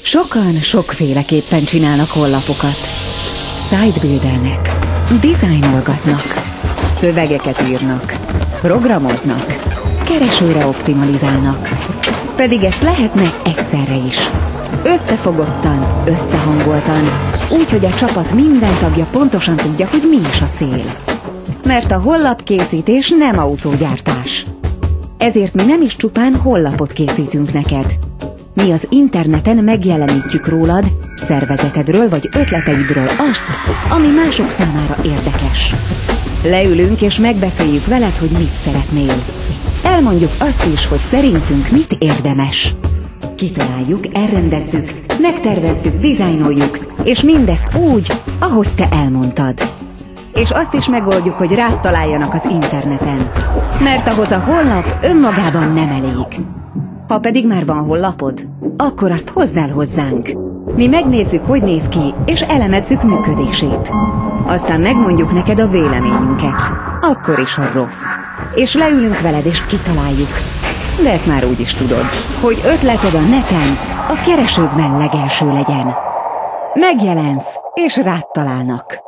Sokan sokféleképpen csinálnak honlapokat. Sitebuildelnek, dizájnolgatnak, szövegeket írnak, programoznak, keresőre optimalizálnak. Pedig ezt lehetne egyszerre is. Összefogottan, összehangoltan, úgy, hogy a csapat minden tagja pontosan tudja, hogy mi is a cél. Mert a honlapkészítés nem autógyártás. Ezért mi nem is csupán honlapot készítünk neked. Mi az interneten megjelenítjük rólad, szervezetedről vagy ötleteidről azt, ami mások számára érdekes. Leülünk és megbeszéljük veled, hogy mit szeretnél. Elmondjuk azt is, hogy szerintünk mit érdemes. Kitaláljuk, elrendezzük, megtervezzük, dizájnoljuk, és mindezt úgy, ahogy te elmondtad. És azt is megoldjuk, hogy rád találjanak az interneten. Mert ahhoz a honlap önmagában nem elég. Ha pedig már van honlapod, akkor azt hozd el hozzánk. Mi megnézzük, hogy néz ki, és elemezzük működését. Aztán megmondjuk neked a véleményünket. Akkor is, ha rossz. És leülünk veled, és kitaláljuk. De ezt már úgy is tudod, hogy ötleted a neten a keresőkben legelső legyen. Megjelensz, és rád találnak.